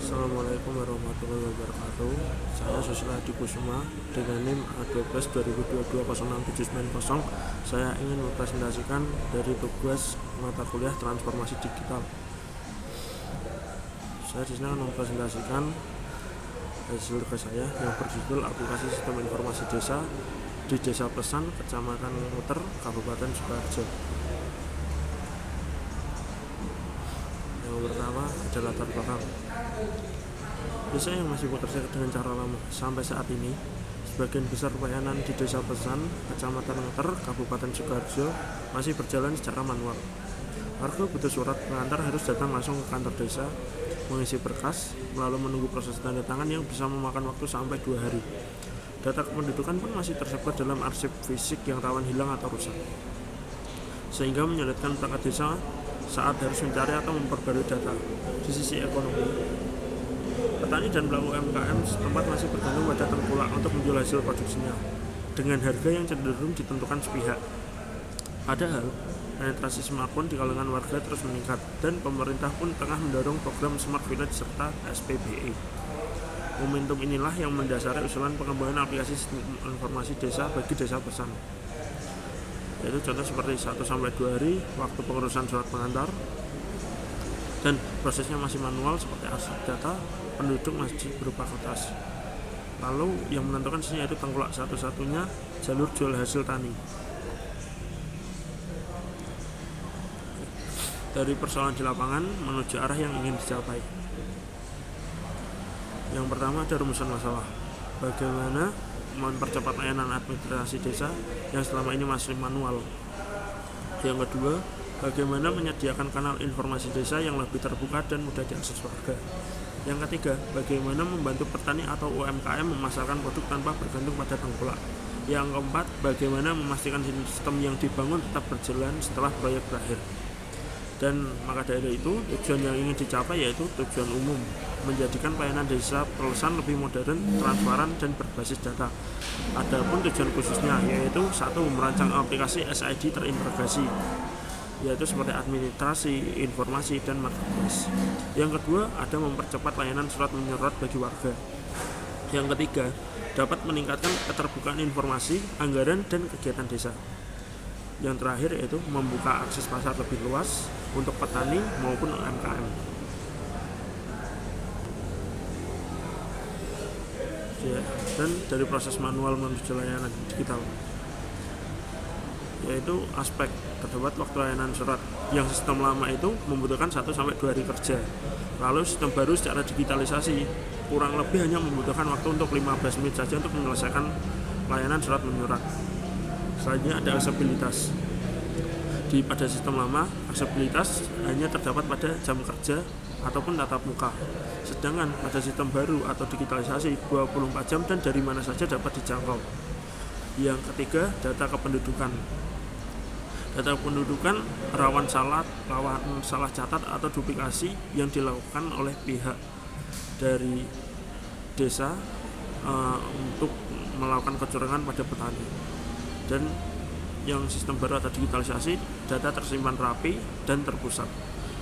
Assalamualaikum warahmatullahi wabarakatuh. Saya Susila Adi Kusuma dengan NIM A12 2022 067990. Saya ingin mempresentasikan dari tugas mata kuliah transformasi digital. Saya di sini akan mempresentasikan hasil tugas saya yang berjudul aplikasi sistem informasi desa di Desa Pesan, Kecamatan Muter, Kabupaten Sukoharjo. Yang pertama adalah latar belakang. Desa yang masih bekerja dengan cara lama sampai saat ini, sebagian besar pelayanan di Desa Pesan, Kecamatan Muter, Kabupaten Sukoharjo masih berjalan secara manual. Warga butuh surat pengantar harus datang langsung ke kantor desa, mengisi berkas, lalu menunggu proses tanda tangan yang bisa memakan waktu sampai 2 hari. Data kependudukan pun masih tersebar dalam arsip fisik yang rawan hilang atau rusak, sehingga menyulitkan perangkat desa saat harus mencari atau memperbarui data. Di sisi ekonomi, petani dan pelaku UMKM setempat masih bergantung pada tengkulak untuk menjual hasil produksinya dengan harga yang cenderung ditentukan sepihak. Padahal, penetrasi smartphone di kalangan warga terus meningkat dan pemerintah pun tengah mendorong program Smart Village serta SPBE. Momentum inilah yang mendasari usulan pengembangan aplikasi sistem informasi desa bagi Desa Pesan, yaitu contoh seperti 1-2 hari waktu pengurusan surat pengantar, dan prosesnya masih manual seperti arsip data penduduk masih berupa kertas. Lalu yang menentukan sini yaitu tengkulak satu-satunya jalur jual hasil tani. Dari persoalan di lapangan menuju arah yang ingin dicapai. Yang pertama ada rumusan masalah. Bagaimana mempercepat layanan administrasi desa yang selama ini masih manual. Yang kedua, bagaimana menyediakan kanal informasi desa yang lebih terbuka dan mudah diakses warga. Yang ketiga, bagaimana membantu petani atau UMKM memasarkan produk tanpa bergantung pada tengkulak. Yang keempat, bagaimana memastikan sistem yang dibangun tetap berjalan setelah proyek berakhir. Dan maka dari itu, tujuan yang ingin dicapai yaitu tujuan umum, menjadikan pelayanan desa Pesan lebih modern, transparan, dan berbasis data. Adapun tujuan khususnya yaitu 1. Merancang aplikasi SID terintegrasi, yaitu seperti administrasi, informasi, dan marketplace. Yang kedua, ada mempercepat layanan surat menyurat bagi warga. Yang ketiga, dapat meningkatkan keterbukaan informasi, anggaran, dan kegiatan desa. Yang terakhir yaitu membuka akses pasar lebih luas untuk petani maupun UMKM. Dan dari proses manual menuju layanan digital, yaitu aspek terdapat waktu layanan surat yang sistem lama itu membutuhkan 1-2 hari kerja. Lalu sistem baru secara digitalisasi kurang lebih hanya membutuhkan waktu untuk 15 menit saja untuk menyelesaikan layanan surat menyurat. Selanjutnya ada aksesibilitas. Pada sistem lama, aksesibilitas hanya terdapat pada jam kerja ataupun tatap muka. Sedangkan pada sistem baru atau digitalisasi 24 jam dan dari mana saja dapat dijangkau. Yang ketiga, data kependudukan. Data kependudukan rawan salah catat atau duplikasi yang dilakukan oleh pihak dari desa untuk melakukan kecurangan pada petani. Dan yang sistem baru atau digitalisasi, data tersimpan rapi dan terpusat,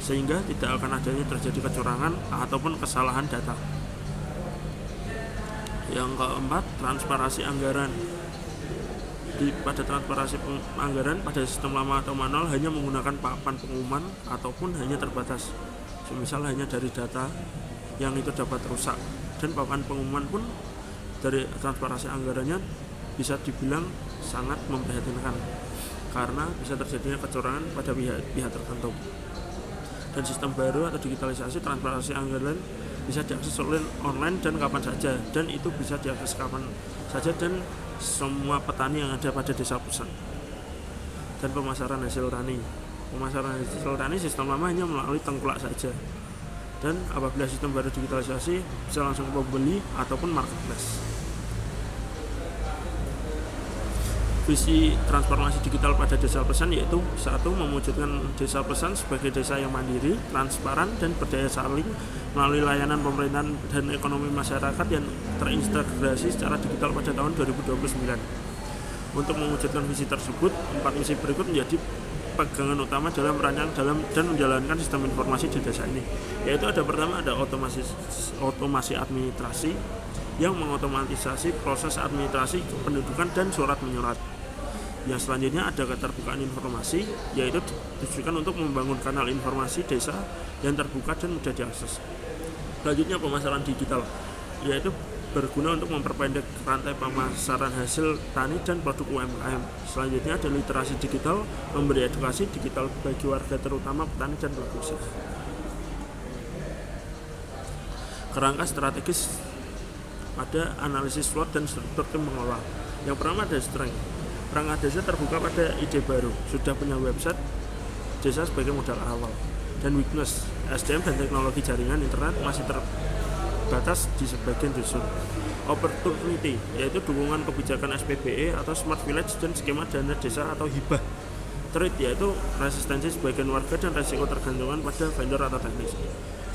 sehingga tidak akan adanya terjadi kecurangan ataupun kesalahan data. Yang keempat, transparansi anggaran. Pada transparansi anggaran pada sistem lama atau manual hanya menggunakan papan pengumuman ataupun hanya terbatas, semisal hanya dari data yang itu dapat rusak, dan papan pengumuman pun dari transparansi anggarannya bisa dibilang sangat memprihatinkan karena bisa terjadinya kecurangan pada pihak tertentu. Dan sistem baru atau digitalisasi transparansi anggaran bisa diakses oleh online dan kapan saja, dan itu bisa diakses kapan saja dan semua petani yang ada pada Desa Pesan. Dan pemasaran hasil tani. Pemasaran hasil tani sistem lama hanya melalui tengkulak saja. Dan apabila sistem baru digitalisasi bisa langsung ke pembeli ataupun marketplace. Visi transformasi digital pada Desa Pesan yaitu 1. Mewujudkan Desa Pesan sebagai desa yang mandiri, transparan, dan berdaya saing melalui layanan pemerintahan dan ekonomi masyarakat yang terintegrasi secara digital pada tahun 2029. Untuk mewujudkan visi tersebut, 4 misi berikut menjadi pegangan utama dalam merancang dan menjalankan sistem informasi di desa ini. Yaitu pertama ada otomasi administrasi yang mengotomatisasi proses administrasi kependudukan dan surat menyurat. Yang selanjutnya ada keterbukaan informasi, yaitu ditujukan untuk membangun kanal informasi desa yang terbuka dan mudah diakses. Selanjutnya pemasaran digital, yaitu berguna untuk memperpendek rantai pemasaran hasil tani dan produk UMKM. Selanjutnya ada literasi digital, memberi edukasi digital bagi warga terutama petani dan pelaku usaha. Kerangka strategis ada analisis SWOT dan struktur tim mengolah. Yang pertama ada strength. Perangkat desa terbuka pada ide baru, sudah punya website desa sebagai modal awal. Dan weakness, SDM dan teknologi jaringan internet masih terbatas di sebagian dusun. Opportunity, yaitu dukungan kebijakan SPBE atau Smart Village dan skema dana desa atau hibah. Threat, yaitu resistensi sebagian warga dan resiko tergantungan pada vendor atau teknis.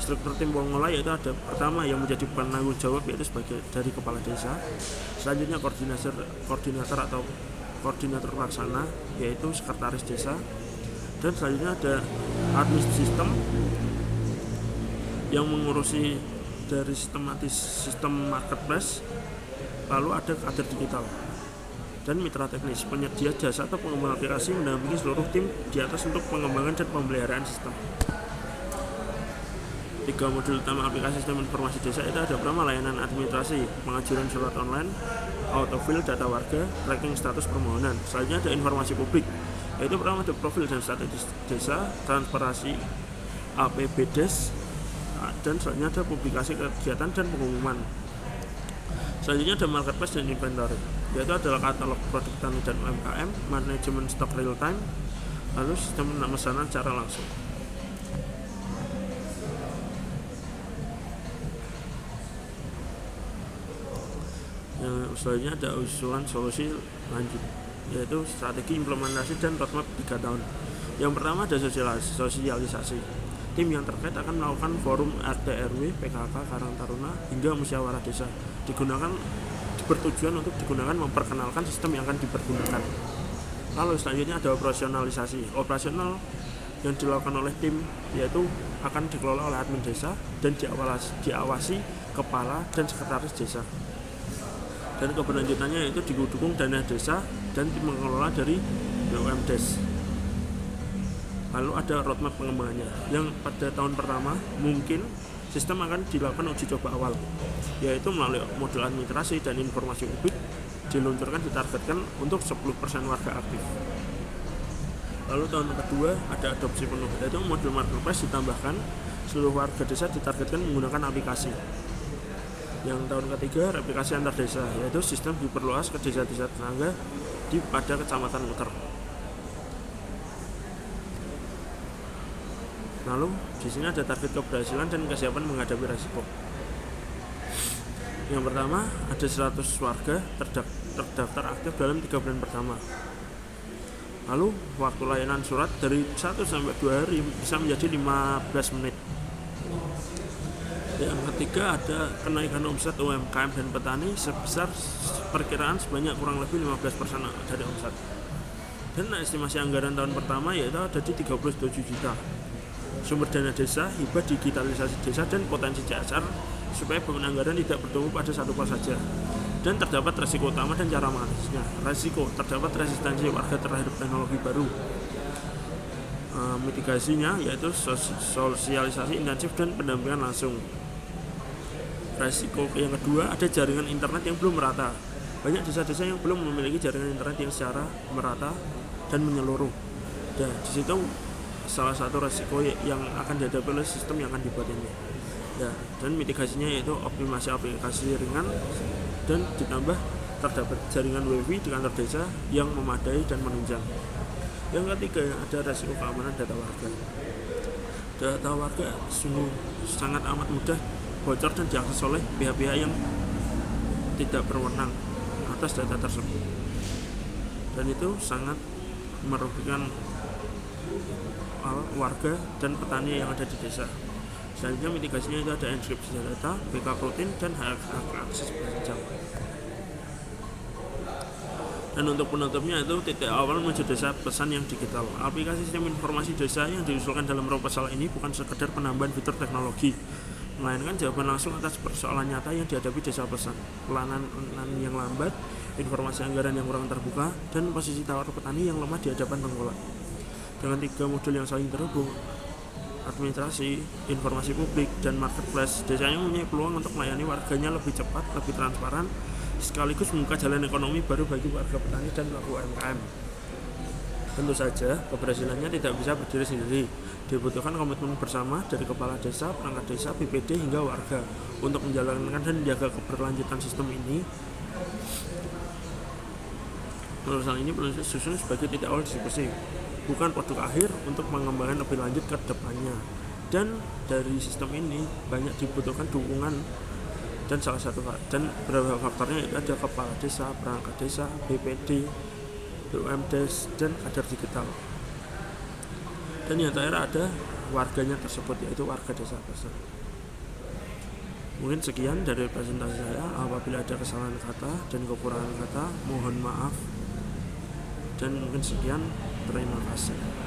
Struktur tim pengolah yaitu ada pertama yang menjadi penanggung jawab yaitu sebagai dari kepala desa. Selanjutnya koordinator atau koordinator pelaksana yaitu sekretaris desa, dan selanjutnya ada admin sistem yang mengurusi dari sistem marketplace, lalu ada kader digital dan mitra teknis penyedia jasa atau pengembang aplikasi mendampingi seluruh tim di atas untuk pengembangan dan pemeliharaan sistem. 3 modul utama aplikasi sistem informasi desa itu ada pertama layanan administrasi, pengajuan surat online, autofill data warga, tracking status permohonan. Selanjutnya ada informasi publik, yaitu pertama ada profil dan status desa, transparansi APBDes, dan selanjutnya ada publikasi kegiatan dan pengumuman. Selanjutnya ada marketplace dan inventory, yaitu adalah katalog produk tani dan UMKM, manajemen stok real time, lalu sistem pemesanan secara langsung. Yang selanjutnya ada usulan solusi lanjut, yaitu strategi implementasi dan roadmap 3 tahun. Yang pertama ada sosialisasi. Tim yang terkait akan melakukan forum RT RW, PKK, Karang Taruna hingga musyawarah desa. Bertujuan untuk digunakan memperkenalkan sistem yang akan dipergunakan. Lalu selanjutnya ada operasionalisasi. Operasional yang dilakukan oleh tim yaitu akan dikelola oleh admin desa dan diawasi kepala dan sekretaris desa. Dan keberlanjutannya yaitu didukung dana desa dan tim mengelola dari BUMDes. Lalu ada roadmap pengembangannya yang pada tahun pertama mungkin sistem akan dilakukan uji coba awal, yaitu melalui modul administrasi dan informasi publik ditargetkan untuk 10% warga aktif. Lalu tahun kedua ada adopsi penuh, yaitu modul marketplace ditambahkan, seluruh warga desa ditargetkan menggunakan aplikasi. Yang tahun ketiga replikasi antar desa, yaitu sistem diperluas ke desa-desa tetangga pada kecamatan muter. Lalu di sini ada target keberhasilan dan kesiapan menghadapi risiko. Yang pertama ada 100 warga terdaftar aktif dalam 3 bulan pertama. Lalu waktu layanan surat dari 1 sampai 2 hari bisa menjadi 15 menit. Yang ketiga ada kenaikan omset UMKM dan petani sebesar perkiraan sebanyak kurang lebih 15% dari omset. Dan estimasi anggaran tahun pertama yaitu ada di 37 juta. Sumber dana desa, hibah digitalisasi desa dan potensi CSR supaya beban anggaran tidak bertumbuh pada satu pos saja. Dan terdapat resiko utama dan cara mengatasinya. Resiko terdapat resistensi warga terhadap teknologi baru. Mitigasinya yaitu sosialisasi intensif dan pendampingan langsung. Resiko yang kedua ada jaringan internet yang belum merata. Banyak desa-desa yang belum memiliki jaringan internet yang secara merata dan menyeluruh. Dan di situ salah satu resiko yang akan dihadapi oleh sistem yang akan dibuat ini. Ya, dan mitigasinya yaitu optimasi aplikasi ringan dan ditambah terdapat jaringan WiFi di kantor desa yang memadai dan menunjang. Yang ketiga ada resiko keamanan data warga. Data warga sungguh sangat amat mudah bocor dan diakses oleh pihak-pihak yang tidak berwenang atas data tersebut, dan itu sangat merugikan warga dan petani yang ada di desa. Selanjutnya mitigasinya itu ada enkripsi data, backup rutin, dan hak akses berjenjang. Dan untuk penutupnya itu titik awal menuju desa pesan yang digital. Aplikasi sistem informasi desa yang diusulkan dalam proposal ini bukan sekedar penambahan fitur teknologi, melainkan jawaban langsung atas persoalan nyata yang dihadapi desa pesan, pelayanan yang lambat, informasi anggaran yang kurang terbuka, dan posisi tawar petani yang lemah di hadapan tengkulak. Dengan 3 modul yang saling terhubung, administrasi, informasi publik, dan marketplace, desanya mempunyai peluang untuk melayani warganya lebih cepat, lebih transparan, sekaligus membuka jalan ekonomi baru bagi warga petani dan pelaku UMKM. Tentu saja, keberhasilannya tidak bisa berdiri sendiri. Dibutuhkan komitmen bersama dari kepala desa, perangkat desa, BPD, hingga warga untuk menjalankan dan menjaga keberlanjutan sistem ini. Proposal ini perlu disusun sebagai titik awal diskusi, bukan produk akhir untuk mengembangkan lebih lanjut ke depannya. Dan dari sistem ini banyak dibutuhkan dukungan dan beberapa faktornya itu ada kepala desa, perangkat desa, BPD, BUMDes, dan kader digital. Dan yang terakhir ada warganya tersebut, yaitu warga desa pesan. Mungkin sekian dari presentasi saya. Apabila ada kesalahan kata dan kekurangan kata, mohon maaf. Dan mungkin sekian, terima kasih.